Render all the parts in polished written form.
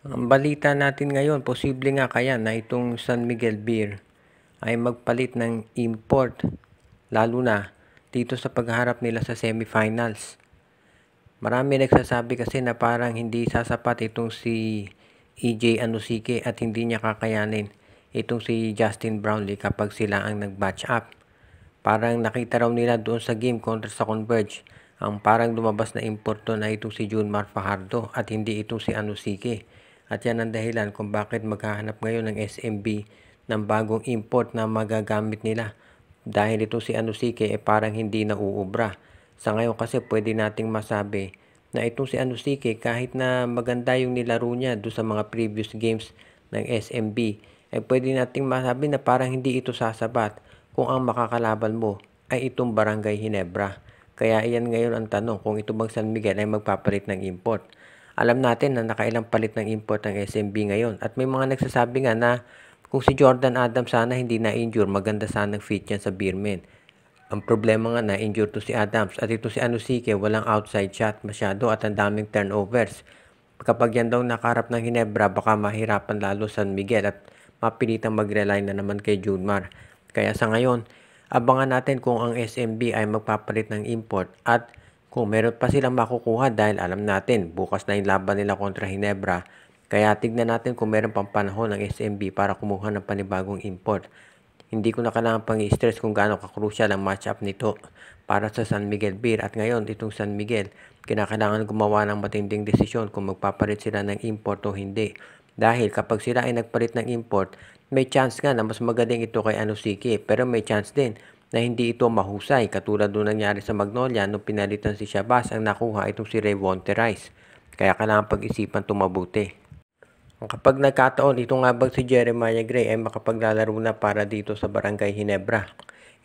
Ang balita natin ngayon, posible nga kaya na itong San Miguel Beer ay magpalit ng import, lalo na dito sa pagharap nila sa semifinals. Marami nagsasabi kasi na parang hindi sasapat itong si EJ Anosike at hindi niya kakayanin itong si Justin Brownlee kapag sila ang nag-match up. Parang nakita raw nila doon sa game kontra sa Converge, ang parang lumabas na import doon na itong si Junmar Fajardo at hindi itong si Anosike. At yan ang dahilan kung bakit maghahanap ngayon ng SMB ng bagong import na magagamit nila. Dahil itong si Anosike parang hindi na uubra. Sa ngayon kasi pwede nating masabi na itong si Anosike kahit na maganda yung nilaro niya doon sa mga previous games ng SMB, pwede nating masabi na parang hindi ito sasabat kung ang makakalaban mo ay itong Barangay Ginebra. Kaya iyan ngayon ang tanong kung ito bang San Miguel ay magpapalit ng import. Alam natin na nakailang palit ng import ng SMB ngayon at may mga nagsasabi nga na kung si Jordan Adams sana hindi na-injure, maganda sanang fit yan sa Beermen. Ang problema nga na-injure to si Adams at ito si Anosike walang outside shot masyado at ang daming turnovers. Kapag yan daw nakaharap ng Ginebra, baka mahirapan lalo San Miguel at mapilitang mag-rely na naman kay Junmar. Kaya sa ngayon, abangan natin kung ang SMB ay magpapalit ng import at kung meron pa silang makukuha dahil alam natin bukas na yung laban nila kontra Ginebra. Kaya tignan natin kung meron pang panahon ng SMB para kumuha ng panibagong import. Hindi ko na kailangan pang i-stress kung gaano ka-crucial ang match-up nito para sa San Miguel Beer. At ngayon, itong San Miguel, kinakailangan gumawa ng matinding desisyon kung magpapalit sila ng import o hindi. Dahil kapag sila ay nagpalit ng import, may chance nga na mas magaling ito kay Anosike. Pero may chance din na hindi ito mahusay. Katulad nung nangyari sa Magnolia nung pinalitan si Shabazz, ang nakuha itong si Rayvonte Rice. Kaya kailangan pag-isipan ito mabuti. Kapag nagkataon, ito nga bang si Jeremiah Gray ay makapaglalaro na para dito sa Barangay Ginebra?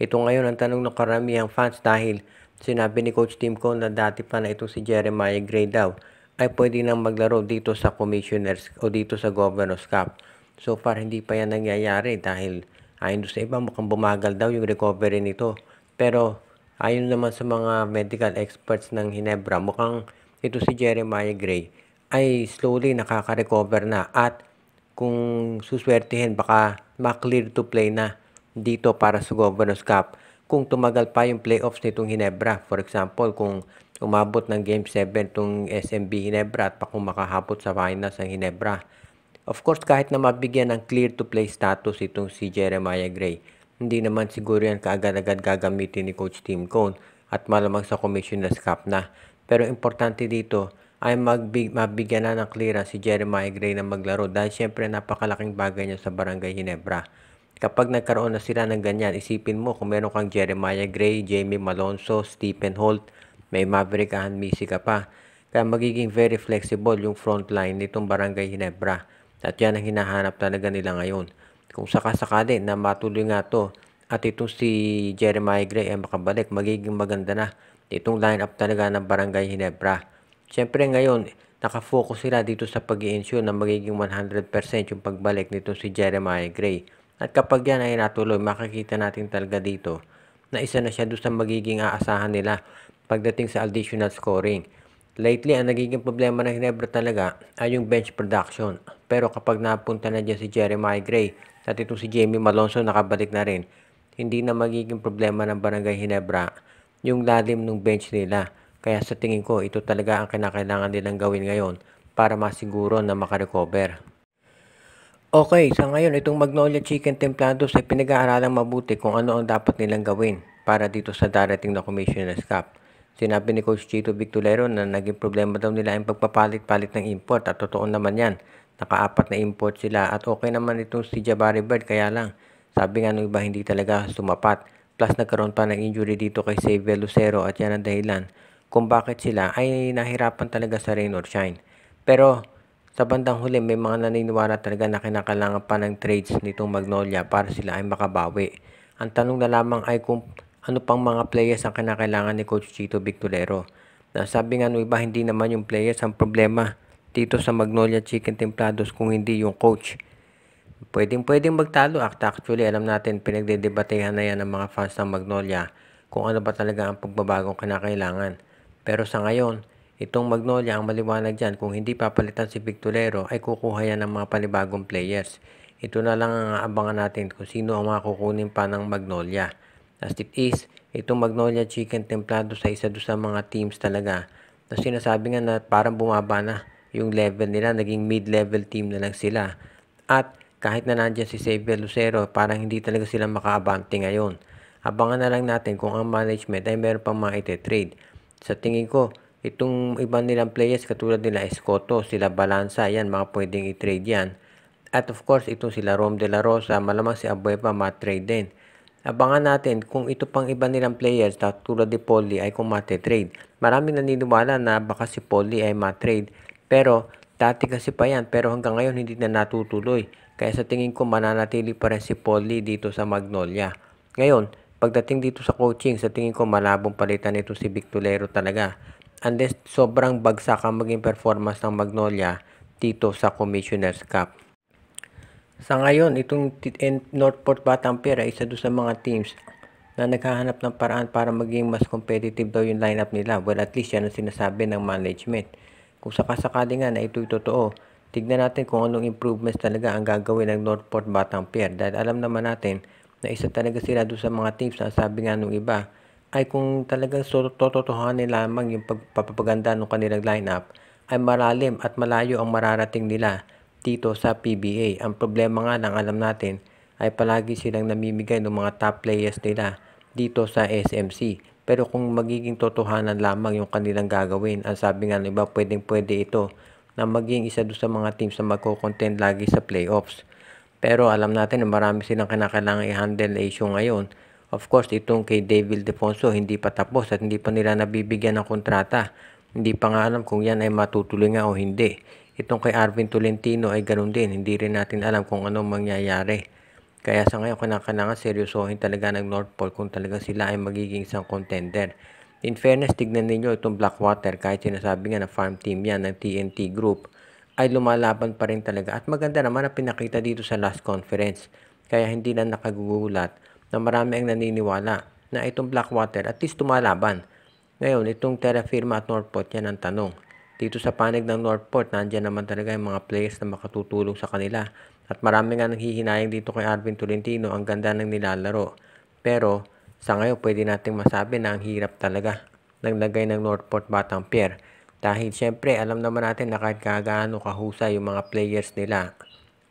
Ito ngayon ang tanong ng karamihang fans dahil sinabi ni Coach Tim Cone na dati pa na itong si Jeremiah Gray daw ay pwede nang maglaro dito sa Commissioners o dito sa Governors Cup. So far, hindi pa yan nangyayari dahil ayon sa iba mukhang bumagal daw yung recovery nito. Pero ayon naman sa mga medical experts ng Ginebra, mukhang ito si Jeremiah Gray ay slowly nakaka-recover na at kung suswertihin baka ma-clear to play na dito para sa Governors Cup kung tumagal pa yung playoffs nitong Ginebra. For example, kung umabot ng Game 7 itong SMB Ginebra at pa kung makahabot sa finals ng Ginebra. Of course, kahit na mabigyan ng clear to play status itong si Jeremiah Gray, hindi naman siguro yan kaagad-agad gagamitin ni Coach Tim Cone at malamang sa Commissioner's Cup na. Pero importante dito ay mabigyan na ng clearance si Jeremiah Gray na maglaro dahil syempre napakalaking bagay niya sa Barangay Ginebra. Kapag nagkaroon na sila ng ganyan, isipin mo kung meron kang Jeremiah Gray, Jamie Malonzo, Stephen Holt, may Maverick Ahanmisi ka pa. Kaya magiging very flexible yung front line nitong Barangay Ginebra. At yan ang hinahanap talaga nila ngayon. Kung sakasakali na matuloy nga to at itong si Jeremiah Gray ay makabalik, magiging maganda na itong lineup talaga ng Barangay Ginebra. Siyempre ngayon, nakafocus sila dito sa pag-i-ensure na magiging 100% yung pagbalik nito si Jeremiah Gray. At kapag yan ay natuloy, makikita natin talaga dito na isa na siya doon sa magiging aasahan nila pagdating sa additional scoring. Lately, ang nagiging problema ng Ginebra talaga ay yung bench production. Pero kapag napunta na dyan si Jeremiah Gray at itong si Jamie Malonzo nakabalik na rin, hindi na magiging problema ng Barangay Ginebra yung lalim ng bench nila. Kaya sa tingin ko, ito talaga ang kinakailangan nilang gawin ngayon para masiguro na makarecover. Okay, sa ngayon, itong Magnolia Chicken Templados ay pinag-aaralang mabuti kung ano ang dapat nilang gawin para dito sa darating na Commissioner's Cup. Sinabi ni Coach Chito Victolero na naging problema daw nila ang pagpapalit-palit ng import at totoo naman yan. Naka-4 na import sila at okay naman itong si Jabari Bird kaya lang. Sabi nga nung iba hindi talaga sumapat. Plus nagkaroon pa ng injury dito kay Xavier Lucero at yan ang dahilan kung bakit sila ay nahirapan talaga sa rain or shine. Pero sa bandang huli may mga naniniwala talaga na kinakailangan pa ng trades nitong Magnolia para sila ay makabawi. Ang tanong na lamang ay kung ano pang mga players ang kinakailangan ni Coach Chito Victolero. Sabi nga nung iba hindi naman yung players ang problema dito sa Magnolia Chicken Templados kung hindi yung coach. Pwedeng magtalo. Actually, alam natin pinagdedebatehan na yan ng mga fans ng Magnolia kung ano ba talaga ang pagbabagong kinakailangan. Pero sa ngayon, Itong Magnolia, ang maliwanag dyan, kung hindi papalitan si Victorero, ay kukuha yan ng mga panibagong players. Ito na lang ang abangan natin kung sino ang mga kukunin pa ng Magnolia. As it is, itong Magnolia Chicken templado sa isa doon sa mga teams talaga na sinasabi nga na parang bumaba na yung level nila, naging mid-level team na lang sila. At kahit na nandiyan si Xavier Lucero, parang hindi talaga sila makaabante ngayon. Abangan na lang natin kung ang management ay meron pang mga ite-trade. Sa tingin ko, itong ibang nilang players katulad nila Escoto, sila Balanza, yan mga pwedeng i-trade yan. At of course, itong sila Rom de la Rosa, malamang si Abueva ma-trade din. Abangan natin kung ito pang iba nilang players na tulad ni Polly ay kung mate-trade. Maraming naniniwala na baka si Polly ay ma-trade. Pero dati kasi pa yan, pero hanggang ngayon hindi na natutuloy. Kaya sa tingin ko mananatili pa rin si Polly dito sa Magnolia. Ngayon, pagdating dito sa coaching, sa tingin ko malabong palitan ito si Victorero talaga. Unless sobrang bagsak ang maging performance ng Magnolia dito sa Commissioner's Cup. Sa ngayon, itong Northport Batangas ay isa doon sa mga teams na naghahanap ng paraan para maging mas competitive daw yung lineup nila. Well, at least yan ang sinasabi ng management. Kung sakasakali nga na ito'y totoo, tignan natin kung anong improvements talaga ang gagawin ng Northport Batangas. Dahil alam naman natin na isa talaga sila doon sa mga teams na sabi nga nung iba, ay kung talagang tototohanin lamang yung pagpapaganda ng kanilang lineup, ay malalim at malayo ang mararating nila dito sa PBA. Ang problema nga lang alam natin ay palagi silang namimigay ng mga top players nila dito sa SMC. Pero kung magiging totohanan lamang yung kanilang gagawin, ang sabi nga ng iba, pwede ito na maging isa doon sa mga teams na magko-contend lagi sa playoffs. Pero alam natin na marami silang kinakailangan i-handle na issue ngayon. Of course, itong kay David Defonso hindi pa tapos at hindi pa nila nabibigyan ng kontrata. Hindi pa nga alam kung yan ay matutuloy nga o hindi. Itong kay Arvin Tolentino ay ganun din. Hindi rin natin alam kung anong mangyayari. Kaya sa ngayon, kailangan seryosohin talaga ng Northport kung talaga sila ay magiging isang contender. In fairness, tignan ninyo itong Blackwater. Kahit sinasabi nga na farm team yan ng TNT Group, ay lumalaban pa rin talaga. At maganda naman ang pinakita dito sa last conference. Kaya hindi na nakagugulat na marami ang naniniwala na itong Blackwater at least tumalaban. Ngayon, itong Terra Firma at Northport, yan ang tanong. Dito sa panig ng Northport, nandiyan naman talaga yung mga players na makatutulong sa kanila. At marami nga nanghihinayang dito kay Arvin Tolentino, ang ganda ng nilalaro. Pero sa ngayon, pwede nating masabi na ang hirap talaga ng lagay ng Northport Batangas. Dahil syempre, alam naman natin na kahit gaano kahusay yung mga players nila,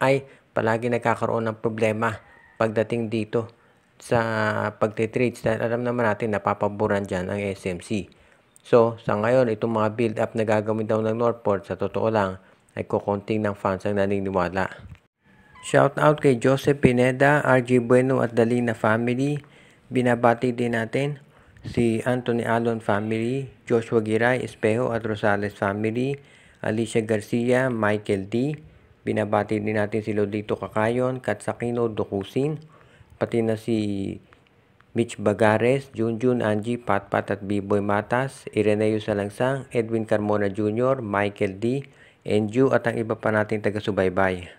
ay palagi nagkakaroon ng problema pagdating dito sa pagtitrades. Dahil alam naman natin na papaboran dyan ang SMC. So, sa ngayon, itong mga build-up na gagawin daw ng Northport, sa totoo lang, ay kukunting ng fans ang naniniwala. Shout out kay Joseph Pineda, RG Bueno at Dalina family. Binabati din natin si Anthony Alon family, Joshua Giray, Espejo at Rosales family, Alicia Garcia, Michael D. Binabati din natin si Lodito Kakayon, Katsakino Dokusin, pati na si Mitch Bagares, Junjun, Angie, Patpat at B-Boy Matas, Ireneo Salangsang, Edwin Carmona Jr., Michael D., Enju at ang iba pa nating taga-subaybay.